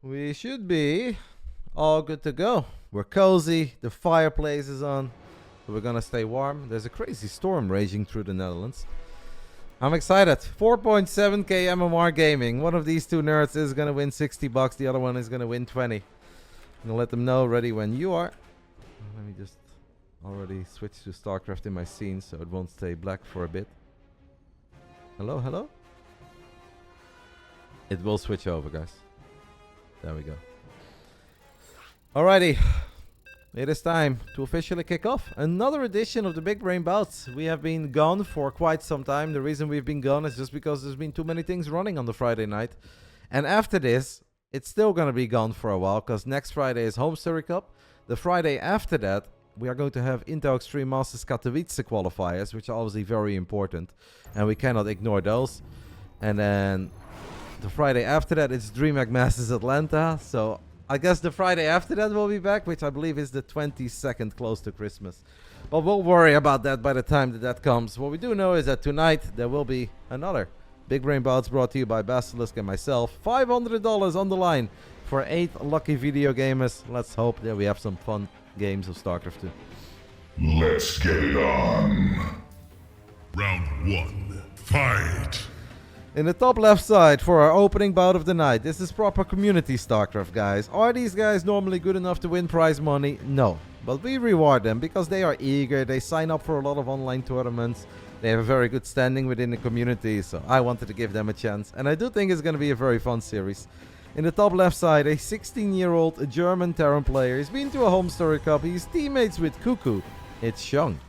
We should be all good to go. We're cozy, the fireplace is on, so we're gonna stay warm. There's a crazy storm raging through the Netherlands. I'm excited. 4.7k MMR gaming. One of these two nerds is gonna win 60 bucks, the other one is gonna win 20. I'm gonna let them know ready when you are. Let me just already switch to Starcraft in my scene so it won't stay black for a bit. Hello, hello? It will switch over, guys. There we go. Alrighty. It is time to officially kick off another edition of the Big Brain Bouts. We have been gone for quite some time. The reason we've been gone is just because there's been too many things running on the Friday night. And after this, it's still going to be gone for a while because next Friday is Home Story Cup. The Friday after that, we are going to have Intel Extreme Masters Katowice qualifiers, which are obviously very important. And we cannot ignore those. And then the Friday after that, it's DreamHack Masters Atlanta. So I guess the Friday after that will be back, which I believe is the 22nd, close to Christmas. But we'll worry about that by the time that comes. What we do know is that tonight there will be another Big Brain Bouts brought to you by Basilisk and myself. $500 on the line for 8 lucky video gamers. Let's hope that we have some fun games of StarCraft 2. Let's get it on. Round 1. Fight! In the top left side for our opening bout of the night. This is proper community StarCraft, guys. Are these guys normally good enough to win prize money? No. But we reward them because they are eager. They sign up for a lot of online tournaments. They have a very good standing within the community. So I wanted to give them a chance. And I do think it's going to be a very fun series. In the top left side, a 16-year-old German Terran player. He's been to a Home Story Cup. He's teammates with Cuckoo. It's Xung.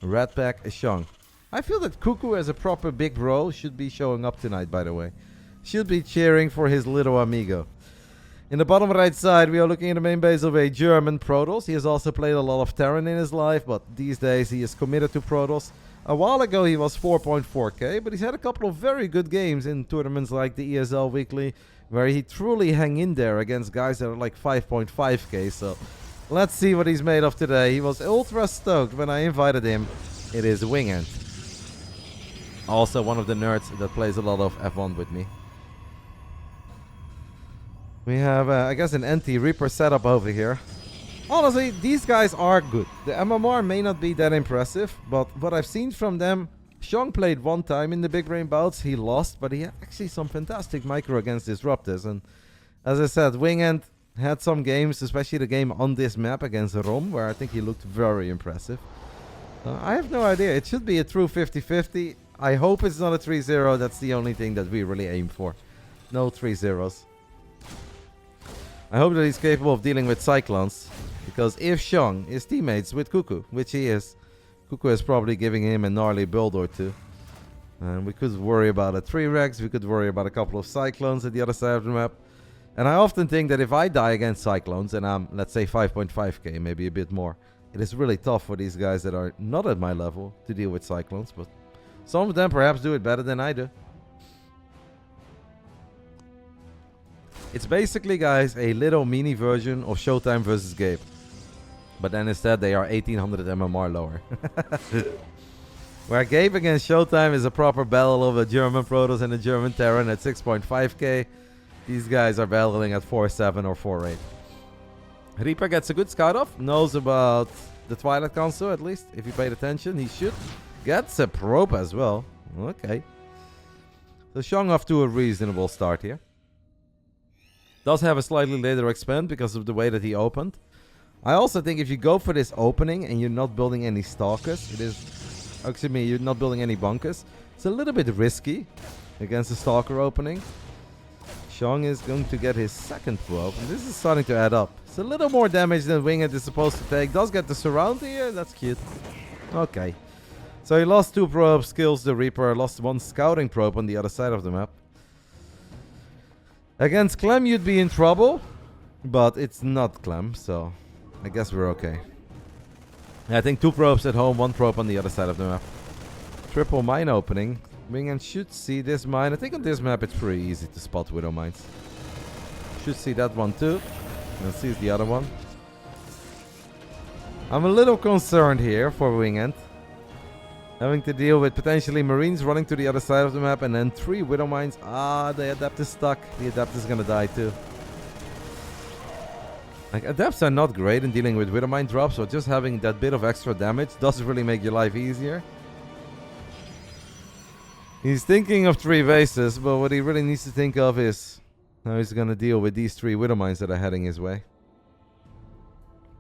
Red Pack is Xung. I feel that Cuckoo as a proper big bro should be showing up tonight, by the way. Should be cheering for his little amigo. In the bottom right side, we are looking at the main base of a German Protoss. He has also played a lot of Terran in his life, but these days he is committed to Protoss. A while ago he was 4.4k, but he's had a couple of very good games in tournaments like the ESL Weekly, where he truly hang in there against guys that are like 5.5k. So let's see what he's made of today. He was ultra stoked when I invited him. It is Wingent. Also one of the nerds that plays a lot of F1 with me. We have, I guess, an anti-Reaper setup over here. Honestly, these guys are good. The MMR may not be that impressive, but what I've seen from them... Xung played one time in the Big Brain Bouts. He lost, but he had actually some fantastic micro against Disruptors. And as I said, Wingent had some games, especially the game on this map against Rom, where I think he looked very impressive. I have no idea. It should be a true 50-50. I hope it's not a 3-0. That's the only thing that we really aim for. No 3-0s. I hope that he's capable of dealing with Cyclones. Because if Xung is teammates with Cuckoo, which he is, Cuckoo is probably giving him a gnarly build or two. And we could worry about a 3-Rex. We could worry about a couple of Cyclones at the other side of the map. And I often think that if I die against Cyclones and I'm, let's say, 5.5k, maybe a bit more, it is really tough for these guys that are not at my level to deal with Cyclones. But some of them perhaps do it better than I do. It's basically, guys, a little mini version of ShoWTime versus Gabe. But then instead they are 1800 MMR lower. Where Gabe against ShoWTime is a proper battle of a German Protoss and a German Terran at 6.5k. These guys are battling at 4.7 or 4.8. Reaper gets a good scout off. Knows about the Twilight Council at least. If you paid attention, he should. Gets a probe as well. Okay. So Xung off to a reasonable start here. Does have a slightly later expand because of the way that he opened. I also think if you go for this opening and you're not building any stalkers, it is... Excuse me, you're not building any bunkers. It's a little bit risky against the stalker opening. Xung is going to get his second probe. And this is starting to add up. It's a little more damage than Wingent is supposed to take. Does get the surround here. That's cute. Okay. So he lost 2 probes, kills the Reaper, lost 1 scouting probe on the other side of the map. Against Clem you'd be in trouble, but it's not Clem, so I guess we're okay. I think 2 probes at home, 1 probe on the other side of the map. Triple mine opening. Wingent should see this mine. I think on this map it's pretty easy to spot Widow mines. Should see that one too. And sees the other one. I'm a little concerned here for Wingent. Having to deal with potentially Marines running to the other side of the map, and then 3 Widow Mines. Ah, the Adept is stuck. The Adept is gonna die too. Like, Adepts are not great in dealing with Widow Mine drops, so just having that bit of extra damage does really make your life easier. He's thinking of 3 bases, but what he really needs to think of is how he's gonna deal with these 3 Widow Mines that are heading his way.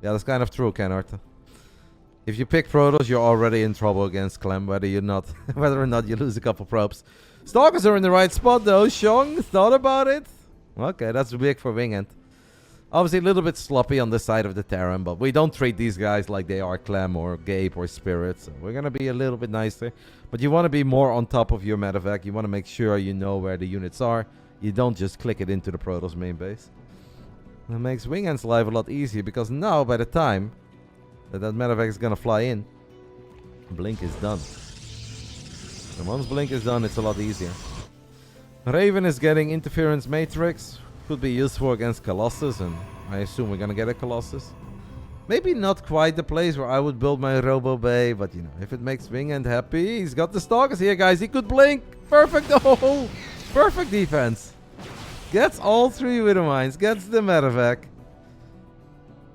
Yeah, that's kind of true, Kennard. If you pick Protoss, you're already in trouble against Clem, whether or not you lose a couple probes. Stalkers are in the right spot though. Xung thought about it. Okay, that's big for Wingent. Obviously a little bit sloppy on the side of the Terran, but we don't treat these guys like they are Clem or Gabe or Spirit, so we're gonna be a little bit nicer. But you want to be more on top of your medevac. You want to make sure you know where the units are. You don't just click it into the Protoss main base. That makes Wingent's life a lot easier, because now by the time that medevac is gonna fly in, Blink is done. And once Blink is done, it's a lot easier. Raven is getting Interference Matrix. Could be useful against Colossus, and I assume we're gonna get a Colossus. Maybe not quite the place where I would build my Robo Bay, but you know, if it makes Wingent happy, he's got the Stalkers here, guys. He could Blink. Perfect. Oh, perfect defense. Gets all 3 Widow Mines. Gets the medevac.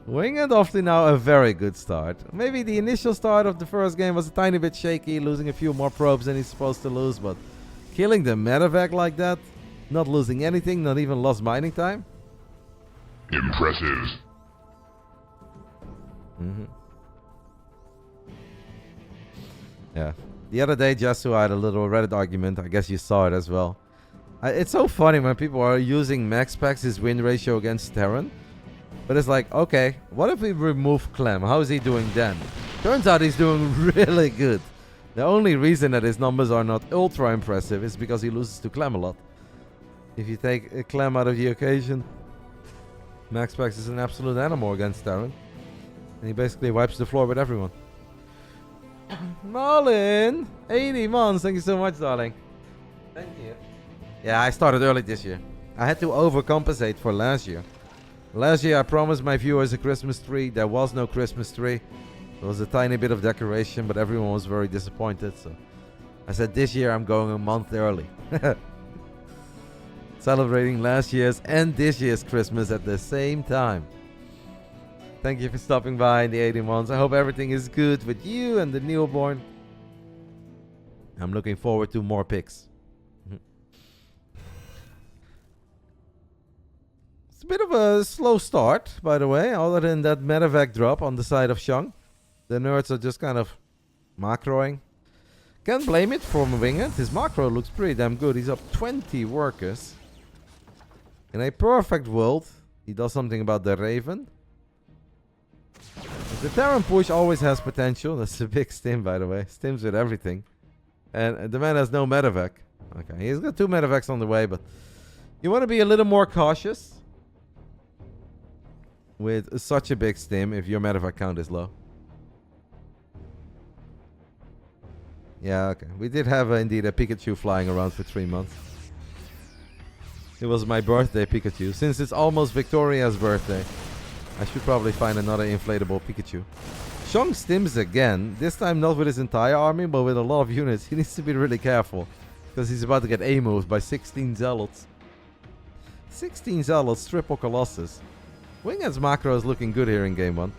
Wingent off to now a very good start. Maybe the initial start of the first game was a tiny bit shaky, losing a few more probes than he's supposed to lose, but killing the medevac like that, not losing anything, not even lost mining time. Impressive. Yeah. The other day, Jesu, I had a little Reddit argument. I guess you saw it as well. It's so funny when people are using MaxPax's win ratio against Terran. But it's like, okay, what if we remove Clem? How is he doing then? Turns out he's doing really good. The only reason that his numbers are not ultra impressive is because he loses to Clem a lot. If you take Clem out of the equation, MaxPax is an absolute animal against Terran. And he basically wipes the floor with everyone. Marlin! 80 months, thank you so much, darling. Thank you. Yeah, I started early this year. I had to overcompensate for last year. Last year I promised my viewers a Christmas tree. There was no Christmas tree. There was a tiny bit of decoration, but everyone was very disappointed. So I said this year I'm going a month early. Celebrating last year's and this year's Christmas at the same time. Thank you for stopping by in the 80 months. I hope everything is good with you and the newborn. I'm looking forward to more pics. It's a bit of a slow start, by the way, other than that medevac drop on the side of Xung. The nerds are just kind of macroing. Can't blame it for Wingent. His macro looks pretty damn good. He's up 20 workers. In a perfect world, he does something about the Raven. The Terran push always has potential. That's a big stim, by the way. Stims with everything. And the man has no medevac. Okay, he's got 2 medevacs on the way, but you want to be a little more cautious with such a big stim if your medevac count is low. Yeah, okay. We did have indeed a Pikachu flying around for 3 months. It was my birthday Pikachu. Since it's almost Victoria's birthday, I should probably find another inflatable Pikachu. Xung stims again. This time not with his entire army, but with a lot of units. He needs to be really careful, because he's about to get A-moved by 16 Zealots. 16 Zealots, triple Colossus. Wingent's macro is looking good here in game 1.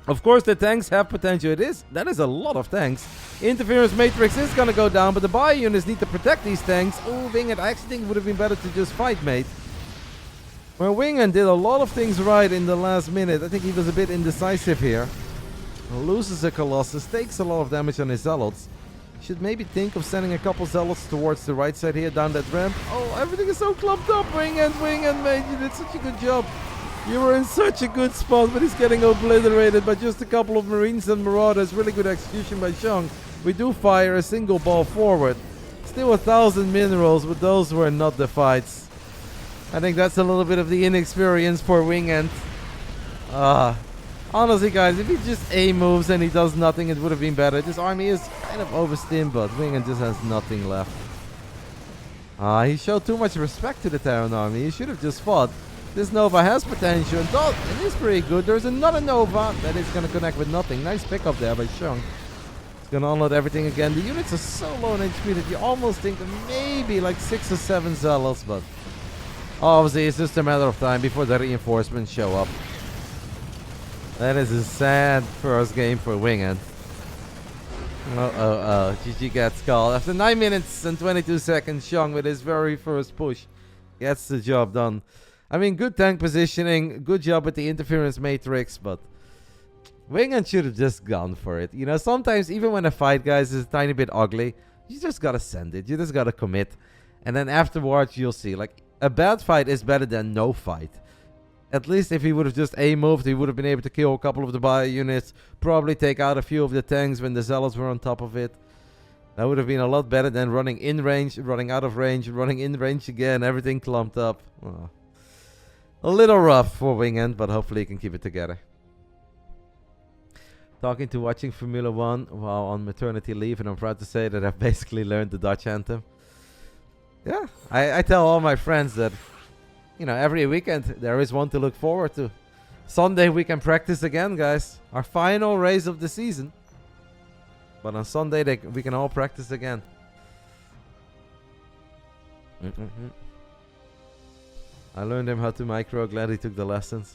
Of course, the tanks have potential. That is a lot of tanks. Interference Matrix is going to go down, but the bio units need to protect these tanks. Oh, Wingent, I actually think it would have been better to just fight, mate. Well, Wingent did a lot of things right in the last minute. I think he was a bit indecisive here. Loses a Colossus, takes a lot of damage on his Zealots. Should maybe think of sending a couple Zealots towards the right side here, down that ramp. Oh, everything is so clumped up. Wingent, mate, you did such a good job. You were in such a good spot, but he's getting obliterated by just a couple of Marines and Marauders. Really good execution by Xung. We do fire a single ball forward. Still 1,000 minerals, but those were not the fights. I think that's a little bit of the inexperience for Wingent. Honestly, guys, if he just A moves and he does nothing, it would have been better. This army is kind of overstimmed, but Wingent just has nothing left. He showed too much respect to the Terran army. He should have just fought. This Nova has potential. It is pretty good. There's another Nova that is going to connect with nothing. Nice pickup there by Xung. It's gonna unload everything again. The units are so low in HP that you almost think that maybe like 6 or 7 zealots, but obviously it's just a matter of time before the reinforcements show up. That is a sad first game for Wingent. GG gets called. After 9 minutes and 22 seconds, Xung with his very first push gets the job done. I mean, good tank positioning, good job with the interference matrix, but Wingent should have just gone for it. You know, sometimes even when a fight, guys, is a tiny bit ugly, you just gotta send it. You just gotta commit. And then afterwards, you'll see. Like, a bad fight is better than no fight. At least if he would have just A-moved, he would have been able to kill a couple of the bio units, probably take out a few of the tanks when the zealots were on top of it. That would have been a lot better than running in range, running out of range, running in range again, everything clumped up. Oh. A little rough for Wingent, but hopefully he can keep it together. Talking to watching Formula 1 while on maternity leave, and I'm proud to say that I've basically learned the Dutch anthem. Yeah, I tell all my friends that, you know, every weekend there is one to look forward to. Sunday we can practice again, guys. Our final race of the season. But on Sunday we can all practice again. I learned him how to micro. Glad he took the lessons.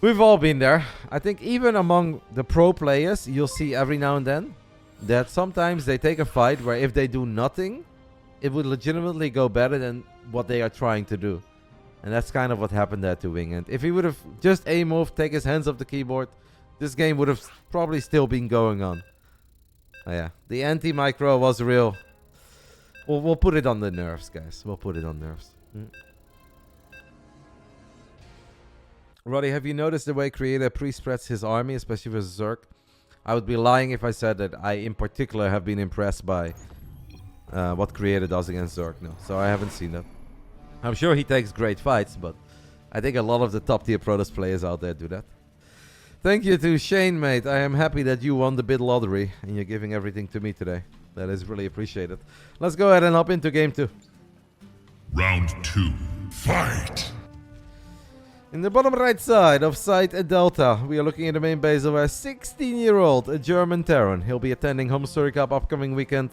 We've all been there. I think even among the pro players, you'll see every now and then that sometimes they take a fight where if they do nothing, it would legitimately go better than what they are trying to do. And that's kind of what happened there to Wingent. If he would have just A-moved, take his hands off the keyboard, this game would have probably still been going on. Oh, yeah, the anti-micro was real. We'll put it on the nerves, guys. We'll put it on nerves. Roddy, have you noticed the way Creator pre-spreads his army, especially with Zerg? I would be lying if I said that I, in particular, have been impressed by what Creator does against Zerg. No, so I haven't seen that. I'm sure he takes great fights, but I think a lot of the top-tier Protoss players out there do that. Thank you to Shane, mate. I am happy that you won the bid lottery, and you're giving everything to me today. That is really appreciated. Let's go ahead and hop into Game 2. Round 2. Fight! In the bottom right side of Site Delta, we are looking at the main base of our 16-year-old German Terran. He'll be attending Home Story Cup upcoming weekend,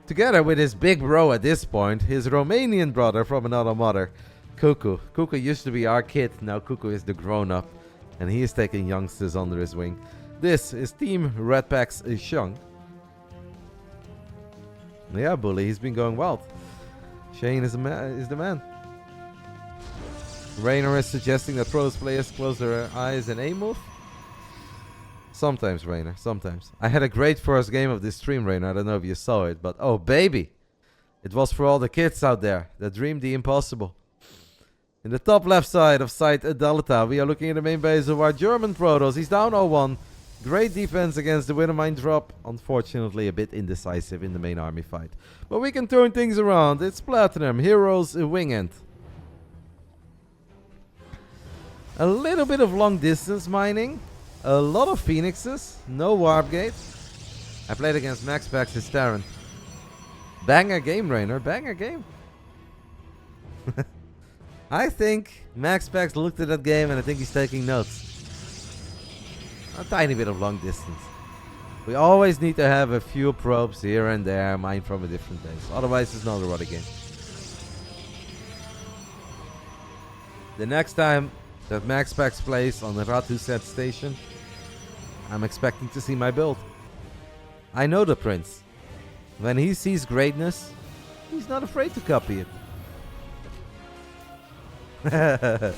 together with his big bro at this point, his Romanian brother from another mother, Cuckoo. Cuckoo used to be our kid, now Cuckoo is the grown-up, and he is taking youngsters under his wing. This is Team Redpack's Xung. Yeah, Bully, he's been going wild. Shane is the man. Reynor is suggesting that Protoss players close their eyes and A-move. Sometimes, Reynor, sometimes. I had a great first game of this stream, Reynor. I don't know if you saw it, but oh, baby. It was for all the kids out there that dreamed the impossible. In the top left side of Site Delta, we are looking at the main base of our German Protoss. He's down 0-1. Great defense against the Wintermine drop. Unfortunately, a bit indecisive in the main army fight. But we can turn things around. It's Platinum, Heroes, Wingent. A little bit of long distance mining. A lot of Phoenixes. No Warp Gate. I played against MaxPax Terran. Banger game, Reynor. Banger game. I think MaxPax looked at that game and I think he's taking notes. A tiny bit of long distance. We always need to have a few probes here and there, mine from a different base. Otherwise, it's not a rudder game. The next time that MaxPax plays on the Ratu set station, I'm expecting to see my build. I know the prince. When he sees greatness, he's not afraid to copy it.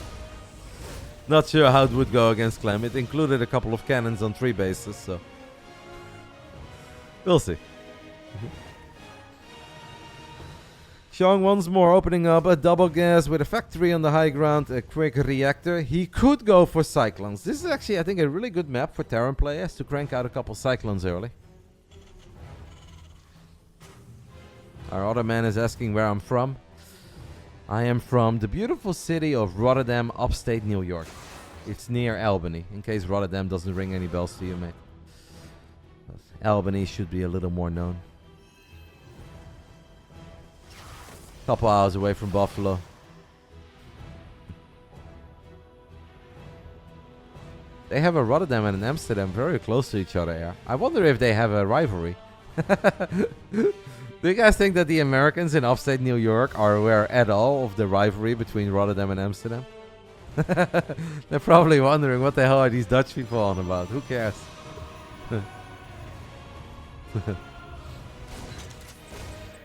Not sure how it would go against Clem. It included a couple of cannons on 3 bases, so we'll see. Xung once more opening up a double gas with a factory on the high ground, a quick reactor. He could go for Cyclones. This is actually, I think, a really good map for Terran players to crank out a couple Cyclones early. Our other man is asking where I'm from. I am from the beautiful city of RotterdaM, upstate New York. It's near Albany, in case RotterdaM doesn't ring any bells to you, mate. Albany should be a little more known. Couple hours away from Buffalo. They have a Rotterdam and an Amsterdam very close to each other here. I wonder if they have a rivalry. Do you guys think that the Americans in upstate New York are aware at all of the rivalry between Rotterdam and Amsterdam? They're probably wondering what the hell are these Dutch people on about. Who cares?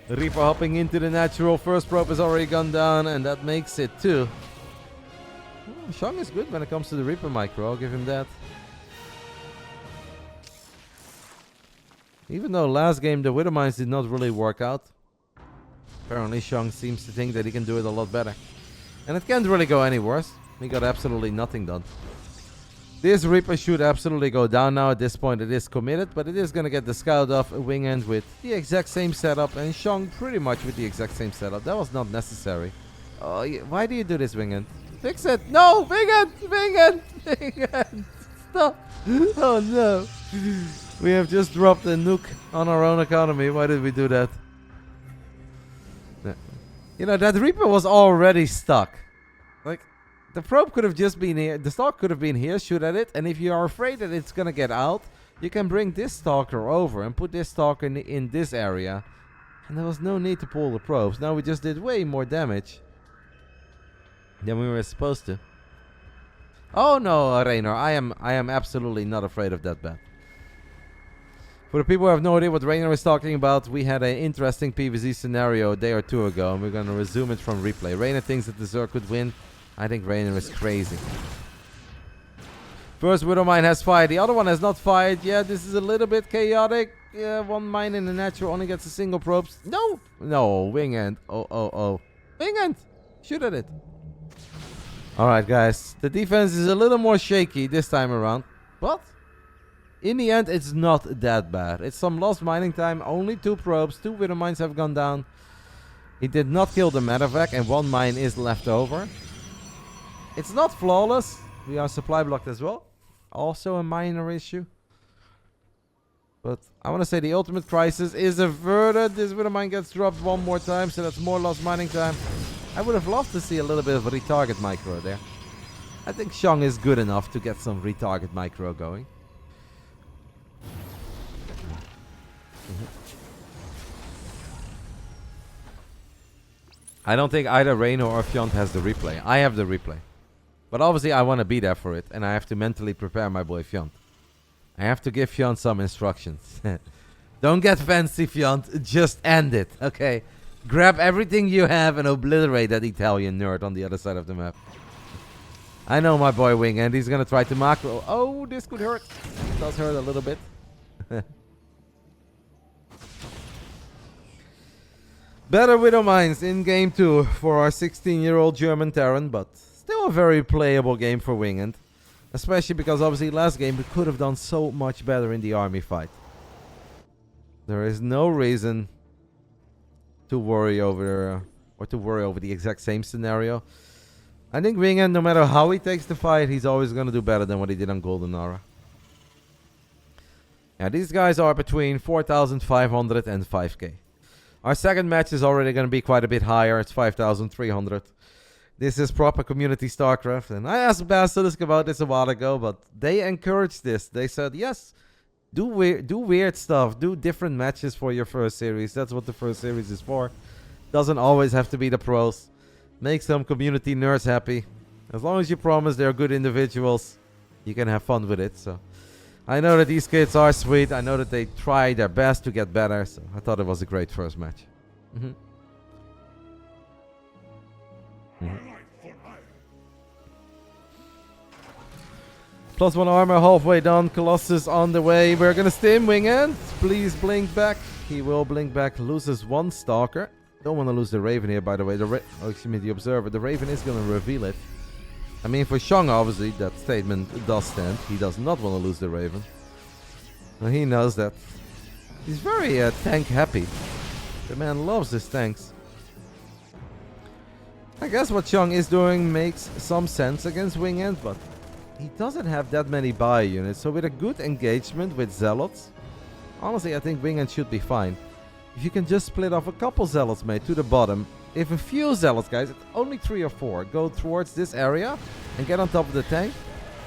Reaper hopping into the natural. First probe has already gone down, and that makes it 2. Xung is good when it comes to the Reaper micro. I'll give him that. Even though last game the Widow Mines did not really work out, apparently Xung seems to think that he can do it a lot better. And it can't really go any worse. He got absolutely nothing done. This Reaper should absolutely go down now. At this point it is committed, but it is going to get the scout off. Wingent with the exact same setup, and Xung pretty much with the exact same setup. That was not necessary. Oh, why do you do this, Wingent? Fix it! No! Wingent! Wingent! Wingent! Stop! Oh no! We have just dropped a nuke on our own economy. Why did we do that? You know, that Reaper was already stuck. Like, the probe could have just been here. The stalk could have been here, shoot at it. And if you are afraid that it's going to get out, you can bring this stalker over and put this stalker in this area. And there was no need to pull the probes. Now we just did way more damage than we were supposed to. Oh no, Reynor. I am absolutely not afraid of that bat. For the people who have no idea what Reynor is talking about, we had an interesting PvZ scenario a day or two ago, and we're going to resume it from replay. Reynor thinks that the Zerg could win. I think Reynor is crazy. First Widow Mine has fired. The other one has not fired. Yeah, this is a little bit chaotic. Yeah, one mine in the natural only gets a single probes. No! No, Wingent. Oh. Wingent! Shoot at it. Alright, guys. The defense is a little more shaky this time around. But in the end, it's not that bad. It's some lost mining time. Only 2 probes. 2 Widow Mines have gone down. He did not kill the medevac, and 1 mine is left over. It's not flawless. We are supply blocked as well. Also a minor issue. But I want to say the ultimate crisis is averted. This Widow Mine gets dropped 1 more time, so that's more lost mining time. I would have loved to see a little bit of a retarget micro there. I think Xung is good enough to get some retarget micro going. I don't think either Reynor or Fjont has the replay. I have the replay. But obviously I want to be there for it, and I have to mentally prepare my boy Fjont. I have to give Fjont some instructions. Don't get fancy, Fjont. Just end it, okay? Grab everything you have and obliterate that Italian nerd on the other side of the map. I know my boy Wing, and he's going to try to macro. Oh, this could hurt. It does hurt a little bit. Better Widow Mines in game 2 for our 16-year-old German Terran, but still a very playable game for Wingent. Especially because obviously last game we could have done so much better in the army fight. There is no reason to worry over the exact same scenario. I think Wingent, no matter how he takes the fight, he's always going to do better than what he did on Golden Aura. Yeah, these guys are between 4,500 and 5k. Our second match is already going to be quite a bit higher. It's 5,300. This is proper community StarCraft. And I asked Basilisk about this a while ago, but they encouraged this. They said, yes, do weird stuff. Do different matches for your first series. That's what the first series is for. Doesn't always have to be the pros. Make some community nerds happy. As long as you promise they're good individuals, you can have fun with it. So I know that these kids are sweet. I know that they try their best to get better. So I thought it was a great first match. +1 armor halfway done. Colossus on the way. We're gonna stim Wingent. Please blink back. He will blink back. Loses 1 stalker. Don't want to lose the Raven here, by the way. The Observer. The Raven is gonna reveal it. I mean, for Xung, obviously, that statement does stand. He does not want to lose the Raven. Well, he knows that. He's very tank happy. The man loves his tanks. I guess what Xung is doing makes some sense against Wingent, but he doesn't have that many buy units. So with a good engagement with Zealots, honestly, I think Wingent should be fine. If you can just split off a couple Zealots, mate, to the bottom. If a few Zealots, guys, it's only 3 or 4, go towards this area and get on top of the tank,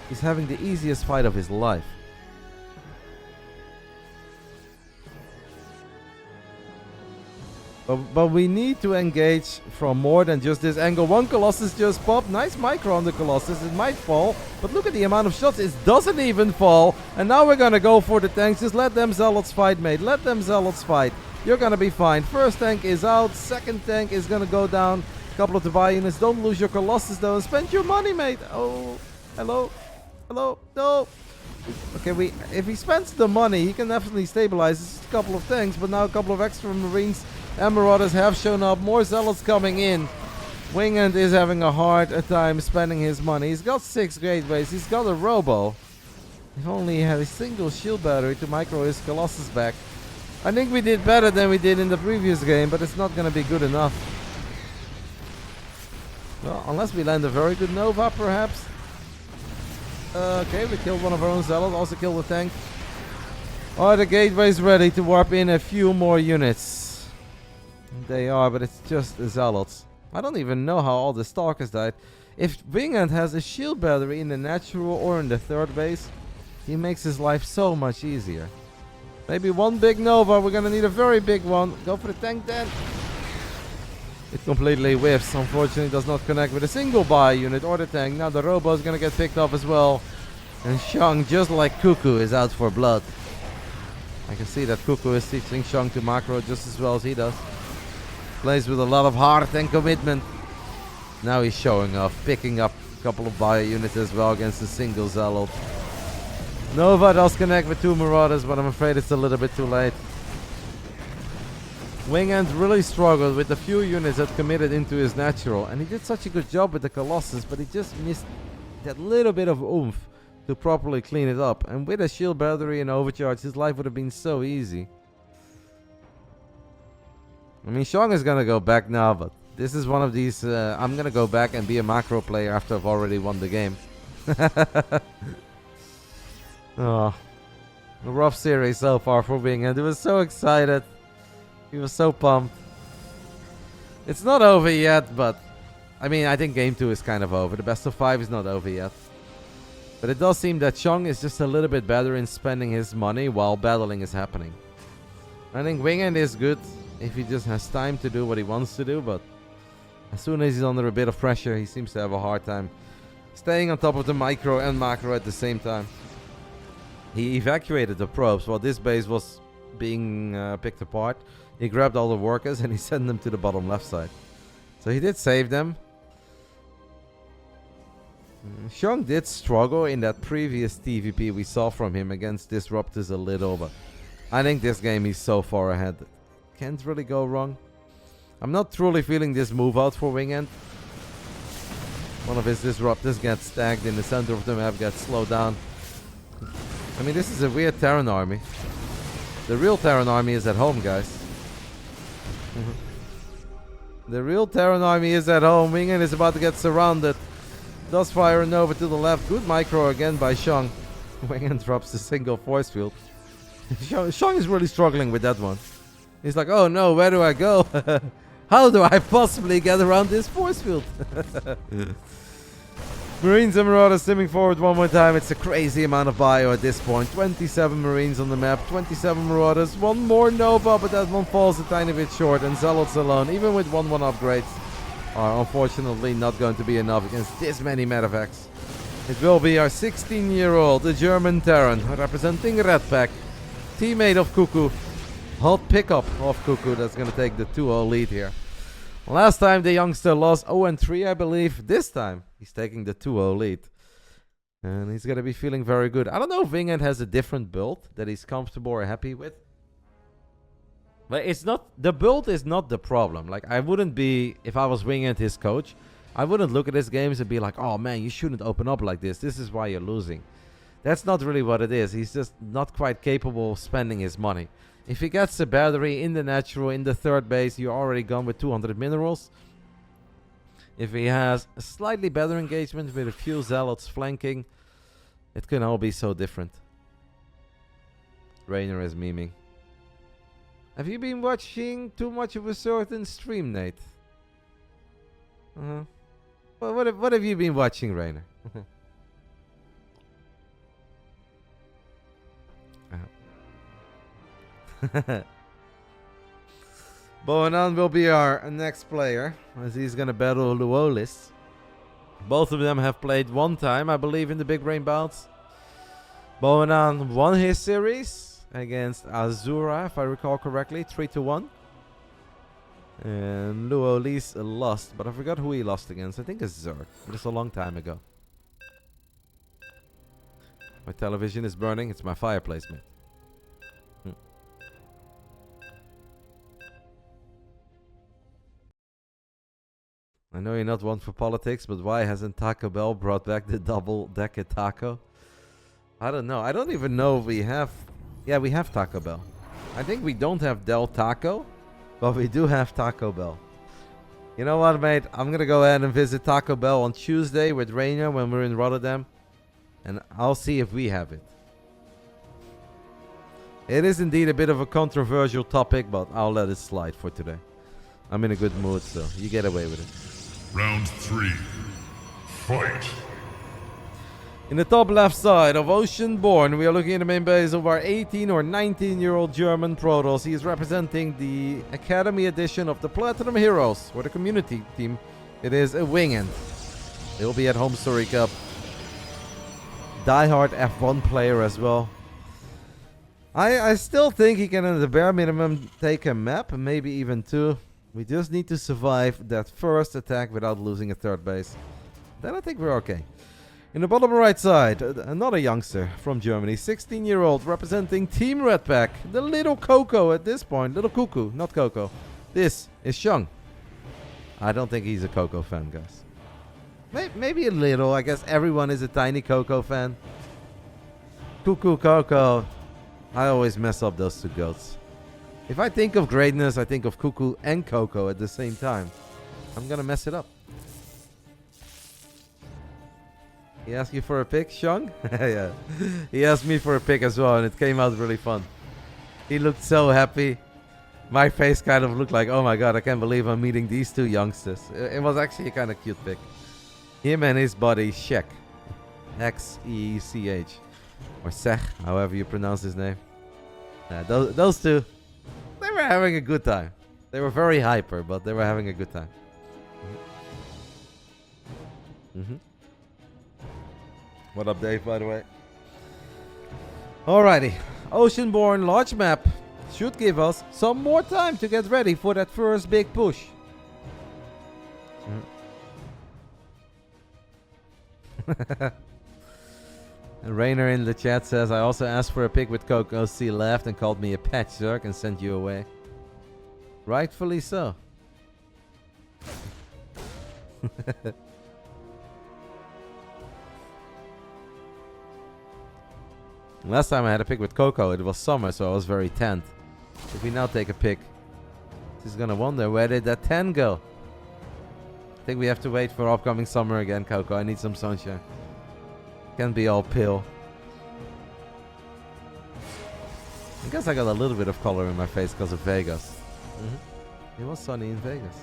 He's having the easiest fight of his life. But we need to engage from more than just this angle. One Colossus just popped. Nice micro on the Colossus. It might fall. But look at the amount of shots. It doesn't even fall. And now we're going to go for the tanks. Just let them Zealots fight, mate. Let them Zealots fight. You're going to be fine. First tank is out. Second tank is going to go down. A couple of the buy units. Don't lose your Colossus, though. And spend your money, mate. Oh, hello. Hello. No. Okay, if he spends the money, he can definitely stabilize. It's just a couple of tanks. But now a couple of extra Marines and Marauders have shown up. More Zealots coming in. Wingent is having a hard time spending his money. He's got 6 gateways. He's got a Robo. If only he had a single shield battery to micro his Colossus back. I think we did better than we did in the previous game, but it's not going to be good enough. Well, unless we land a very good Nova, perhaps. Okay, we killed one of our own Zealots. Also killed the tank. Are the gateways ready to warp in a few more units? They are, but it's just the Zealots. I don't even know how all the Stalkers died. If Wingent has a shield battery in the natural or in the third base, he makes his life so much easier. Maybe one big Nova. We're gonna need a very big one. Go for the tank then. It completely whiffs. Unfortunately, does not connect with a single buy unit or the tank. Now the Robo is gonna get picked off as well. And Xung, just like Cuckoo, is out for blood. I can see that Cuckoo is teaching Xung to macro just as well as he does. Plays with a lot of heart and commitment. Now he's showing off, picking up a couple of buy units as well against a single Zealot. Nova does connect with 2 Marauders, but I'm afraid it's a little bit too late. Wingent really struggled with the few units that committed into his natural, and he did such a good job with the Colossus, but he just missed that little bit of oomph to properly clean it up. And with a shield battery and overcharge, his life would have been so easy. I mean, Xung is gonna go back now, but this is one of these, I'm gonna go back and be a macro player after I've already won the game. Oh, a rough series so far for Wingent. He was so excited. He was so pumped. It's not over yet, but I mean, I think game 2 is kind of over. The best of 5 is not over yet. But it does seem that Xung is just a little bit better in spending his money while battling is happening. I think Wingent is good if he just has time to do what he wants to do, but as soon as he's under a bit of pressure, he seems to have a hard time staying on top of the micro and macro at the same time. He evacuated the probes while this base was being picked apart. He grabbed all the workers and he sent them to the bottom left side. So he did save them. Xung did struggle in that previous TVP we saw from him against Disruptors a little, but I think this game he's so far ahead. Can't really go wrong. I'm not truly feeling this move out for Wingent. One of his Disruptors gets tagged in the center of the map, gets slowed down. I mean, this is a weird Terran army. The real Terran army is at home, guys. The real Terran army is at home. Wingent is about to get surrounded. Does fire a Nova to the left. Good micro again by Xung. Wingent drops a single force field. Xung is really struggling with that one. He's like, oh no, where do I go? How do I possibly get around this force field? Marines and Marauders stimming forward one more time. It's a crazy amount of bio at this point. 27 Marines on the map, 27 Marauders. One more Nova, but that one falls a tiny bit short. And Zealots alone, even with 1-1 upgrades, are unfortunately not going to be enough against this many medevacs. It will be our 16-year-old, the German Terran, representing Red Pack. Teammate of Cuckoo. Hot pickup of Cuckoo that's going to take the 2-0 lead here. Last time the youngster lost 0-3, I believe. This time he's taking the 2-0 lead. And he's going to be feeling very good. I don't know if Wingent has a different build that he's comfortable or happy with. But it's not, the build is not the problem. Like, I wouldn't be, if I was Wingent, his coach, I wouldn't look at his games and be like, oh man, you shouldn't open up like this. This is why you're losing. That's not really what it is. He's just not quite capable of spending his money. If he gets a battery in the natural, in the third base, you're already gone with 200 minerals. If he has a slightly better engagement with a few Zealots flanking, it can all be so different. Reynor is memeing. Have you been watching too much of a certain stream, Nate? Well, what have you been watching, Reynor? Boanan will be our next player, as he's gonna battle Luolis. Both of them have played one time, I believe, in the Big Brain Bouts. Boanan won his series against Azura, if I recall correctly, 3-1. And Luolis lost, but I forgot who he lost against. I think it's Zerg, but it's a long time ago. My television is burning. It's my fireplace, mate. I know you're not one for politics, but why hasn't Taco Bell brought back the double-decker taco? I don't know. I don't even know if we have... Yeah, we have Taco Bell. I think we don't have Del Taco, but we do have Taco Bell. You know what, mate? I'm going to go ahead and visit Taco Bell on Tuesday with Reynor when we're in RotterdaM, and I'll see if we have it. It is indeed a bit of a controversial topic, but I'll let it slide for today. I'm in a good mood, so you get away with it. Round 3. Fight. In the top left side of Oceanborn, we are looking at the main base of our 18 or 19-year-old German Protoss. He is representing the Academy edition of the Platinum Heroes, or the community team. It is a Wingent. He'll be at Home Story Cup. Die-hard F1 player as well. I still think he can, at the bare minimum, take a map, and maybe even 2. We just need to survive that first attack without losing a third base. Then I think we're okay. In the bottom right side, another youngster from Germany, 16-year-old, representing Team Redpack. The little Coco at this point. Little Cuckoo, not Coco. This is Xung. I don't think he's a Coco fan, guys. Maybe a little. I guess everyone is a tiny Coco fan. Cuckoo, Coco. I always mess up those two goats. If I think of greatness, I think of Cuckoo and Coco at the same time. I'm gonna mess it up. He asked you for a pic, Xung? Yeah. He asked me for a pic as well, and it came out really fun. He looked so happy. My face kind of looked like, oh my god, I can't believe I'm meeting these two youngsters. It was actually a kind of cute pic. Him and his buddy, Shek. X-E-C-H. Or Sech, however you pronounce his name. Those two. They were having a good time. They were very hyper, but they were having a good time. What up, Dave, by the way? Alrighty. Oceanborn large map should give us some more time to get ready for that first big push. And Reynor in the chat says, I also asked for a pic with Coco. C laughed and called me a patch Zerg and sent you away. Rightfully so. Last time I had a pic with Coco, it was summer, so I was very tanned. If we now take a pic, she's gonna wonder, where did that tan go? I think we have to wait for upcoming summer again, Coco. I need some sunshine. Can't be all pale. I guess I got a little bit of color in my face because of Vegas. It was sunny in Vegas.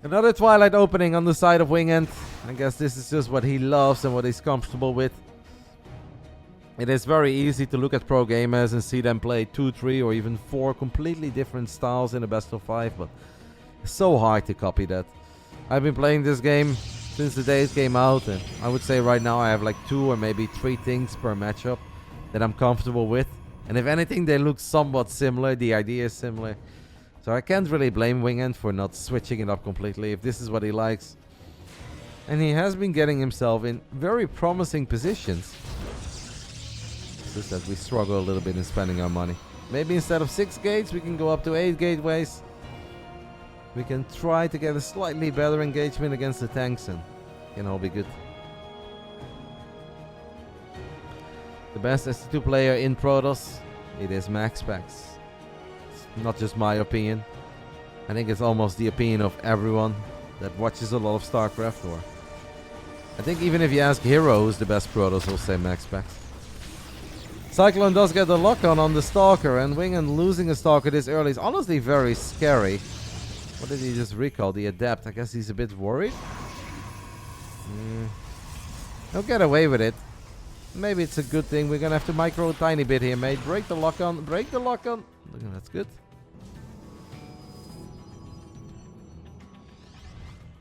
Another Twilight opening on the side of Wingent. I guess this is just what he loves and what he's comfortable with. It is very easy to look at pro gamers and see them play 2, 3 or even 4 completely different styles in a best of 5, but it's so hard to copy that. I've been playing this game since the day it came out, and I would say right now I have like 2 or maybe 3 things per matchup that I'm comfortable with. And if anything, they look somewhat similar. The idea is similar. So I can't really blame Wingent for not switching it up completely if this is what he likes. And he has been getting himself in very promising positions. It's just that we struggle a little bit in spending our money. Maybe instead of 6 gates, we can go up to 8 gateways. We can try to get a slightly better engagement against the tanks, and it can all be good. The best ST2 player in Protoss, it is MaxPax. It's not just my opinion. I think it's almost the opinion of everyone that watches a lot of Starcraft, or I think even if you ask Hero who's the best Protoss, he'll say MaxPax. Cyclone does get the lock-on on the Stalker, and Wingent losing a Stalker this early is honestly very scary. What did he just recall? The Adept. I guess he's a bit worried. He'll get away with it. Maybe it's a good thing. We're gonna have to micro a tiny bit here, mate. Break the lock on. Break the lock on. Look, that's good.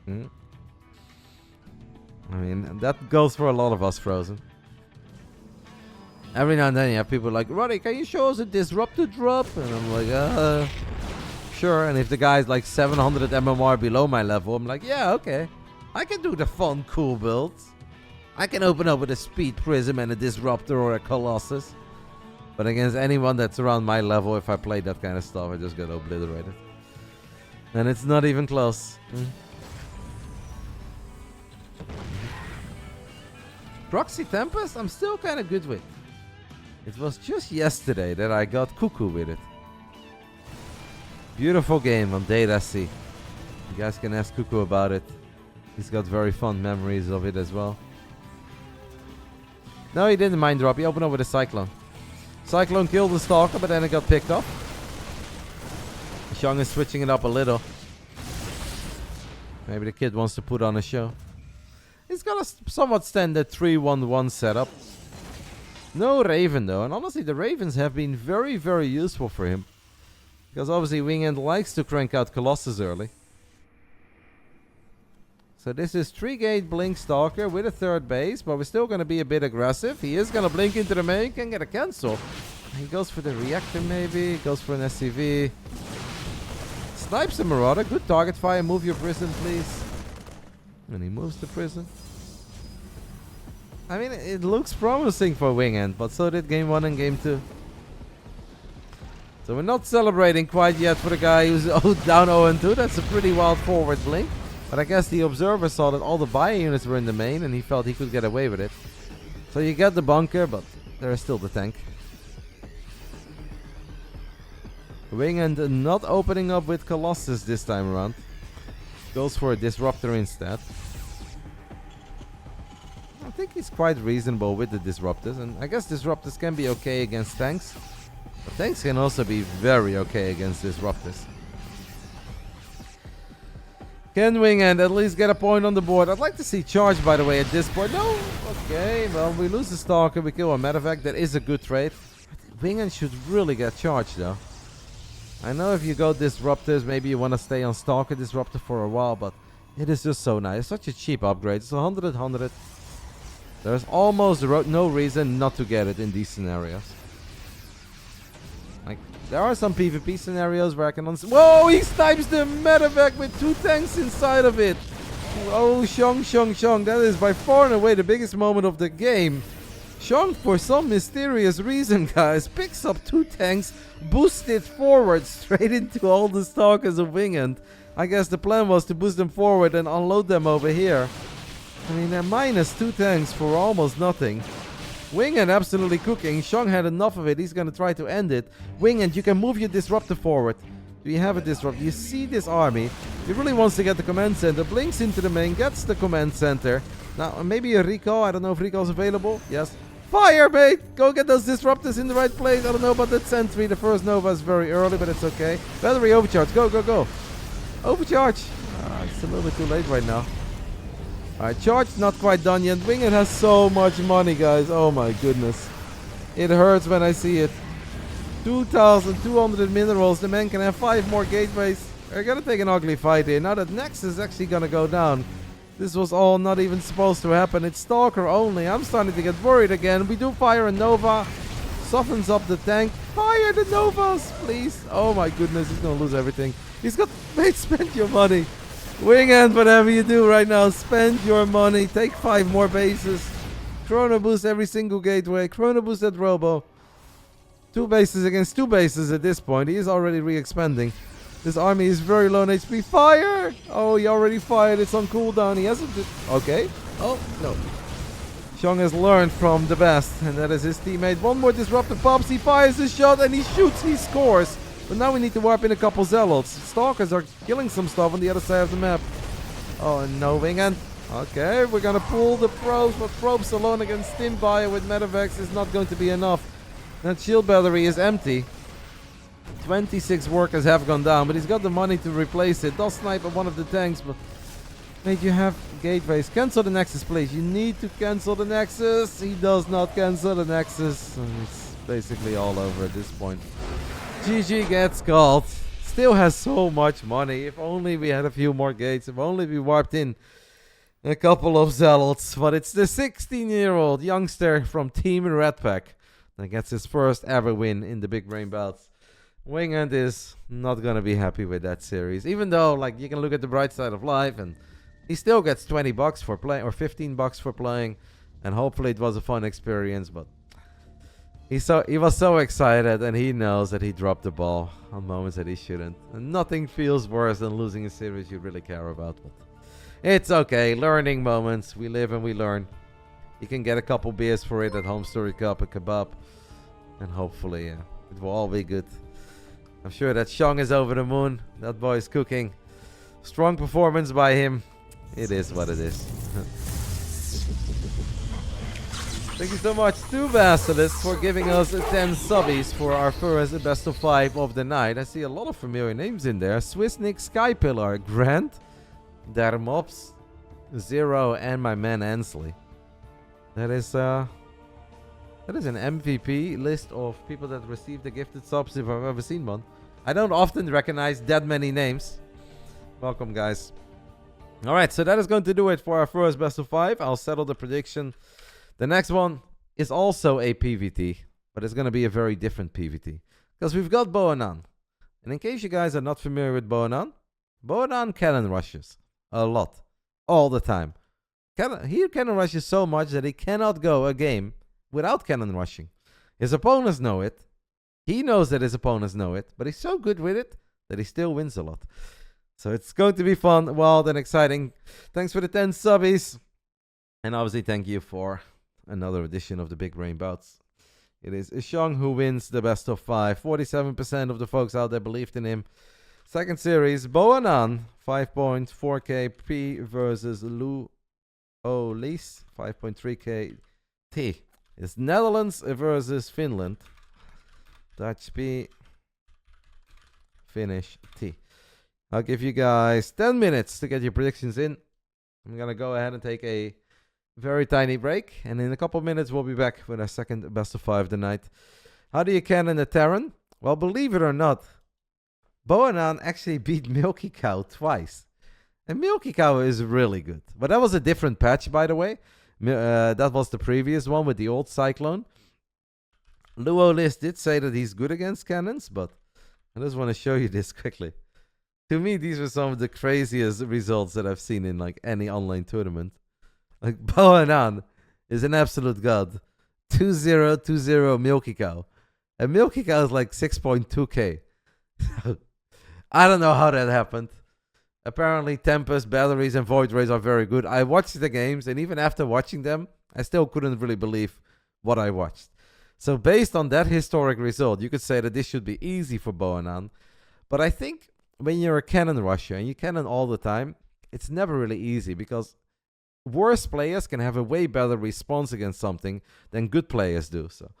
I mean, that goes for a lot of us, Frozen. Every now and then you have people like, Roddy, can you show us a disruptor drop? And I'm like, sure. And if the guy's like 700 MMR below my level, I'm like, yeah, okay. I can do the fun, cool builds. I can open up with a Speed Prism and a Disruptor or a Colossus. But against anyone that's around my level, if I play that kind of stuff, I just get obliterated. And it's not even close. Proxy Tempest, I'm still kind of good with. It was just yesterday that I got cuckoo with it. Beautiful game on Data C. You guys can ask Cuckoo about it. He's got very fond memories of it as well. No, he didn't mind drop. He opened up with a Cyclone. Cyclone killed the Stalker, but then it got picked up. Xung is switching it up a little. Maybe the kid wants to put on a show. He's got a somewhat standard 3-1-1 setup. No Raven though, and honestly the Ravens have been very, very useful for him. Because obviously Wingent likes to crank out Colossus early. So this is 3-gate Blink Stalker with a third base, but we're still going to be a bit aggressive. He is going to blink into the main, can get a cancel. He goes for the reactor maybe, goes for an SCV. Snipes the Marauder, good target fire, move your prison please. And he moves the prison. I mean, it looks promising for Wingent, but so did game 1 and game 2. So we're not celebrating quite yet for the guy who's down 0-2. That's a pretty wild forward blink. But I guess the observer saw that all the bio units were in the main and he felt he could get away with it. So you get the bunker, but there is still the tank. Wingent not opening up with Colossus this time around. Goes for a Disruptor instead. I think he's quite reasonable with the Disruptors. And I guess Disruptors can be okay against tanks. But tanks can also be very okay against Disruptors. Can Wingent at least get a point on the board? I'd like to see charge, by the way, at this point. No! Okay, well, we lose the Stalker, we kill a Medevac. That is a good trade. Wingent should really get charged, though. I know if you go Disruptors, maybe you want to stay on Stalker Disruptor for a while, but it is just so nice. Such a cheap upgrade. It's 100 at 100. There's almost no reason not to get it in these scenarios. Like, there are some PvP scenarios where I can... Whoa, he snipes the Medevac with 2 tanks inside of it. Oh, Xung. That is by far and away the biggest moment of the game. Xung, for some mysterious reason, guys, picks up 2 tanks, boosts it forward straight into all the Stalkers of Wingent. I guess the plan was to boost them forward and unload them over here. I mean, they're minus 2 tanks for almost nothing. Wingent absolutely cooking. Xung had enough of it. He's going to try to end it. Wingent, you can move your Disruptor forward. Do you have a Disruptor? You see this army. He really wants to get the command center. Blinks into the main, gets the command center. Now, maybe a recall. I don't know if recall is available. Yes. Fire, mate! Go get those Disruptors in the right place. I don't know about that sentry. The first Nova is very early, but it's okay. Battery overcharge. Go. Overcharge. It's a little bit too late right now. Alright, charge not quite done yet. Wingent has so much money, guys. Oh my goodness. It hurts when I see it. 2,200 minerals. The man can have 5 more gateways. They're gonna take an ugly fight here. Now that Nex is actually gonna go down. This was all not even supposed to happen. It's Stalker only. I'm starting to get worried again. We do fire a Nova. Softens up the tank. Fire the Novas, please. Oh my goodness, he's gonna lose everything. He's got... Mate, spend your money. Wingent, whatever you do right now, spend your money. Take 5 more bases. Chrono boost every single gateway. Chrono boost that Robo. 2 bases against 2 bases at this point. He is already re-expanding. This army is very low on HP. Fire! Oh, he already fired. It's on cooldown. He hasn't... Okay. Oh, no. Xung has learned from the best. And that is his teammate. 1 more Disruptor pops. He fires his shot and he shoots. He scores. But now we need to warp in a couple Zealots. Stalkers are killing some stuff on the other side of the map. Oh, no, Wingent. Okay, we're going to pull the probes. But probes alone against Stimbire with Medevacs is not going to be enough. That shield battery is empty. 26 workers have gone down, but he's got the money to replace it. Does snipe at one of the tanks, but Mate, you have gateways. Cancel the Nexus, please. You need to cancel the Nexus. He does not cancel the Nexus. And it's basically all over at this point. GG gets called. Still has so much money. If only we had a few more gates. If only we warped in a couple of zealots. But it's the 16-year-old youngster from Team Red Pack that gets his first ever win in the Big Brain Bouts. Wingent is not going to be happy with that series. Even though, like, you can look at the bright side of life and he still gets $20 for playing, or $15 for playing, and hopefully it was a fun experience. But he was so excited, and he knows that he dropped the ball on moments that he shouldn't. And nothing feels worse than losing a series you really care about. But it's okay, learning moments. We live and we learn. You can get a couple beers for it at Home Story Cup, a kebab, and hopefully it will all be good. I'm sure that Xung is over the moon. That boy is cooking. Strong performance by him. It is what it is. Thank you so much to BASILISK for giving us 10 subbies for our first best of 5 of the night. I see a lot of familiar names in there. Swissnik, Skypillar, Grant, Dermops, Zero, and my man Ansley. That is an MVP list of people that received the gifted subs if I've ever seen one. I don't often recognize that many names. Welcome, guys. Alright, so that is going to do it for our first best of 5. I'll settle the prediction. The next one is also a PvT, but it's going to be a very different PvT. Because we've got Boanan. And in case you guys are not familiar with Boanan, Boanan cannon rushes. A lot. All the time. He cannon rushes so much that he cannot go a game without cannon rushing. His opponents know it. He knows that his opponents know it. But he's so good with it that he still wins a lot. So it's going to be fun, wild, and exciting. Thanks for the 10 subbies. And obviously, thank you for another edition of the Big Brain Bouts. It is Xung who wins the best of 5. 47% of the folks out there believed in him. Second series, Boanan, 5.4k P versus Lu Olis, 5.3k T. It's Netherlands versus Finland. Dutch P, Finnish T. I'll give you guys 10 minutes to get your predictions in. I'm going to go ahead and take a very tiny break. And in a couple of minutes, we'll be back with our second best of 5 tonight. How do you cannon the Terran? Well, believe it or not, Boanan actually beat Milky Cow twice. And Milky Cow is really good. But that was a different patch, by the way. That was the previous one with the old Cyclone. Luolis did say that he's good against cannons, but I just want to show you this quickly. To me, these were some of the craziest results that I've seen in like any online tournament. Like Boanan is an absolute god. 2-0, Milky Cow. And Milky Cow is like 6.2k. I don't know how that happened. Apparently, Tempest, Batteries, and Void Rays are very good. I watched the games, and even after watching them, I still couldn't really believe what I watched. So based on that historic result, you could say that this should be easy for Boanan. But I think when you're a cannon rusher and you cannon all the time, it's never really easy because worse players can have a way better response against something than good players do. So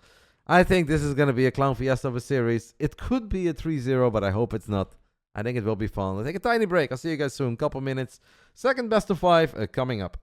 I think this is going to be a Clown Fiesta of a series. It could be a 3-0, but I hope it's not. I think it will be fun. I'll take a tiny break. I'll see you guys soon. Couple minutes. Second best of 5 coming up.